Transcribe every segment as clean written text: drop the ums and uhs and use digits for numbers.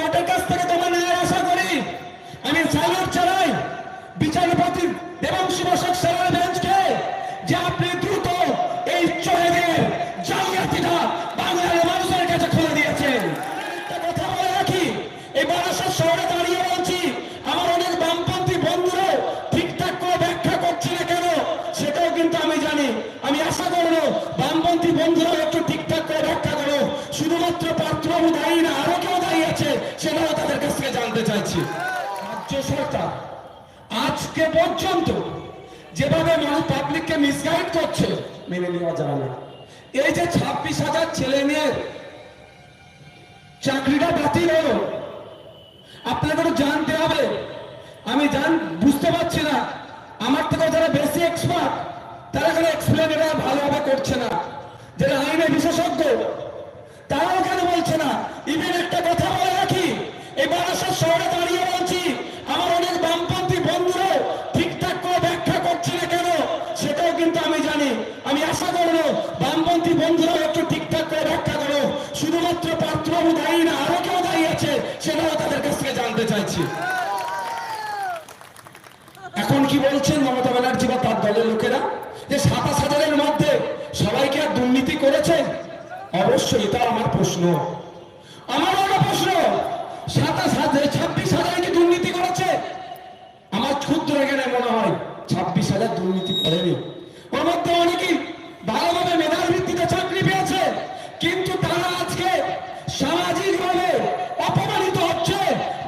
কোর্টের কাছ থেকে তোমার ন্যায় আশা করি। আমি স্যালুট জানাই বিচারপতি দেবাংশু বসাক স্যারের বেঞ্চকে যে আপনি দ্রুত এই চোরেদের জালিয়াতিটা বাংলার মানুষের কাছে খুলে দিয়েছেন। একটা কথা বলে রাখি, এই বারাসাত শহরে দাঁড়িয়ে বলছি, আমার অনেক বামপন্থী বন্ধুরা ঠিকঠাক করে ব্যাখ্যা করছে না কেন সেটাও কিন্তু আমি জানি। আমি আশা করবো বামপন্থী বন্ধুরা একটু ঠিকঠাক করে ব্যাখ্যা করো। শুধুমাত্র পাত্রবাবু দাঁড়িয়ে না, আরো কেউ দাঁড়িয়ে আছে, সেটাও তাদের কাছ থেকে জানতে চাইছি। রাজ্য সরকার আজকে পর্যন্ত যেভাবে মানুষ পাবলিককে মিসগাইড করছে মেনে নেওয়া যায় না। এই যে 26,000 ছেলে মেয়ের চাকরিটা বাতিল হলো, আপনাকে জানতে হবে। আমি বুঝতে পারছি না, আমার থেকে যারা বেশি এক্সপার্ট তারা কেন এক্সপ্লেন এটা ভালোভাবে করছে না, যারা আইনে বিশেষজ্ঞ তারাও কেন বলছে না। ইভেন একটা কথা বলে রাখি, এই বারাসাত শহরে দাঁড়িয়ে বলছি, আমার অনেক বামপন্থী বন্ধুরা ঠিকঠাক করে ব্যাখ্যা করছে না কেন সেটাও কিন্তু আমি জানি। আমি আশা করবো বামপন্থী বন্ধুরা একটু ঠিকঠাক করে ব্যাখ্যা করো। শুধুমাত্র পাত্রবাবু দাঁড়িয়ে না, আরো কেউ দাঁড়িয়ে আছে, সেটাও তাদের কাছ থেকে জানতে চাইছি। এখন কি বলছেন মমতা ব্যানার্জি বা তার দলের লোকেরা যে 27,000-এর মধ্যে সবাইকে আর দুর্নীতি করেছে? অবশ্যই এটা আমার প্রশ্ন, আমার প্রশ্ন। 26,000 কি দুর্নীতি করেছে? আমার ক্ষুদ্র জ্ঞানে মনে হয় 26,000 দুর্নীতি করেনি। ওর মধ্যে অনেকেই ভালোভাবে মেধার ভিত্তিতে চাকরি পেয়েছে, কিন্তু তারা আজকে সামাজিকভাবে অপমানিত হচ্ছে,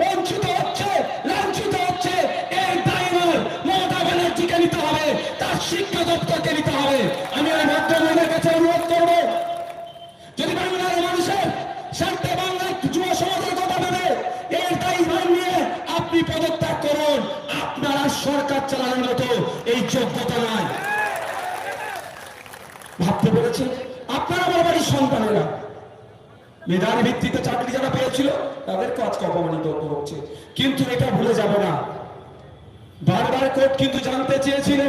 বঞ্চিত হচ্ছে, লাঞ্ছিত হচ্ছে। এর দায়ভার মমতা ব্যানার্জিকে নিতে হবে, তার শিক্ষা দপ্তরকে নিতে হবে। আমি ওই ভদ্রমহিলার কাছে অনুরোধ করবো, যদি বাংলার মানুষের স্বার্থে বাংলার যুব সমাজের কথা ভেবে এর দায়ভার নিয়ে আপনি পদত্যাগ করুন। আপনারা সরকার চালানোর মতো এই যোগ্যতা নাই। ভাবতে পেরেছেন? আপনারা আমার বাড়ির সন্তানেরা মেধার ভিত্তিতে চাকরি যারা পেয়েছিল তাদেরকে আজকে অপমানিত হচ্ছে, কিন্তু এটা ভুলে যাব না। বারবার কোর্ট কিন্তু জানতে চেয়েছিল,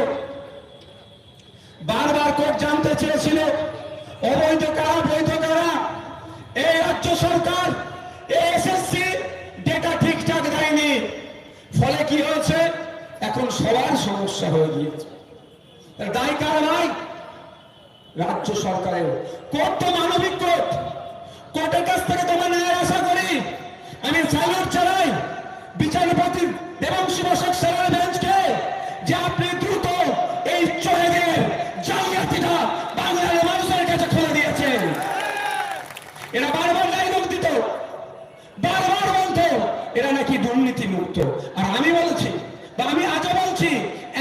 বারবার কোর্ট জানতে চেয়েছিল অবৈধ কারা বৈধ কারা। এই রাজ্য সরকার এসএসসি ডেটা ঠিকঠাক দেয়নি, ফলে কি হয়েছে, এখন সবার সমস্যা হয়ে গিয়েছে। দায় কার নাই? রাজ্য সরকারের। কোর্ট তো মানবিক কোর্ট, কোর্টের কাছ থেকে তোমার ন্যায় আশা করি। আমি স্যালুট জানাই বিচারপতি দেবাংশু বসাক স্যারের বেঞ্চকে যে আপনি দ্রুত এই চোরেদের জালিয়াতিটা বাংলার মানুষের কাছে খুলে দিয়েছেন। এরা বারবার ডায়লগ দিত, বারবার বলতো এরা নাকি দুর্নীতি মুক্ত। আর আমি বলছি, বা আমি আজও বলছি,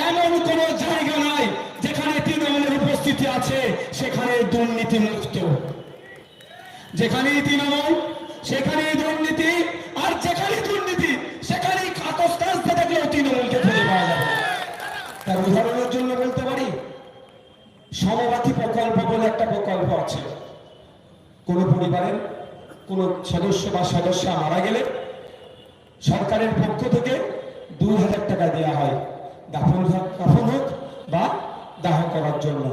এমন কোন জায়গা নাই যেখানে তৃণমূলের উপস্থিতি আছে সেখানে দুর্নীতি মুক্ত। যেখানেই তৃণমূল সেখানেই দুর্নীতি, আর যেখানেই দুর্নীতি সেখানেই খাতস্তাজ দেখলেও তৃণমূলকে খুঁজে পাওয়া যাবে। তার উদাহরণের জন্য বলতে পারি, সমবাতি প্রকল্প বলে একটা প্রকল্প আছে। কোন পরিবারের কোন সদস্য বা সদস্যা মারা গেলে সরকারের পক্ষ থেকে 2,000 টাকা দেওয়া হয়, দাফন হোক বা দাহ করার জন্য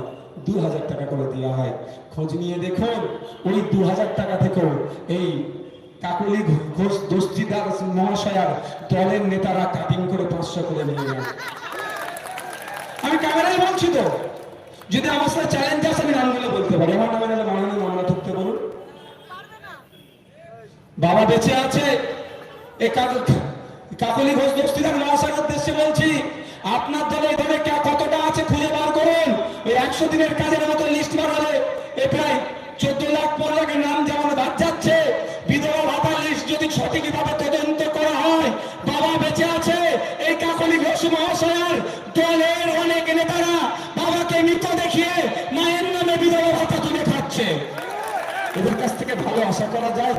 2,000 টাকা করে দেওয়া হয়। খোঁজ নিয়ে দেখুন, ওই 2,000 টাকা থেকেও এই কাকলি ঘোষ দস্তিদার মহাশয়ার দলের নেতারা কাটিং করে 500 করে নিয়ে নেন। আমি ক্যামেরায় বলছি তো, যদি আমার সাথে চ্যালেঞ্জ আসে আমি নামগুলো বলতে পারি। আমার নামে নাহলে মাননীয় মামলা ঠুকতে বলুন। বাবা বেঁচে আছে, এ কাকলি ঘোষ দস্তিদার মহাশয়ের উদ্দেশ্যে বলছি, আপনার দলে দলে কতটা আছে খুঁজে বার করুন। ওই 100 দিনের কাজের মতো লিস্ট বার হলে এ প্রায় 14 লাখ 15 লাখের নাম যেমন বাদ যাচ্ছে। বিধবা ভাতার লিস্ট যদি সঠিকভাবে তদন্ত করা হয়, বাবা বেঁচে আছে, এই কাকলি ঘোষ মহাশয়ের দলের অনেক নেতারা বাবাকে মৃত দেখিয়ে মায়ের নামে বিধবা ভাতা তুলে খাচ্ছে। এদের কাছ থেকে ভালো আশা করা যায়?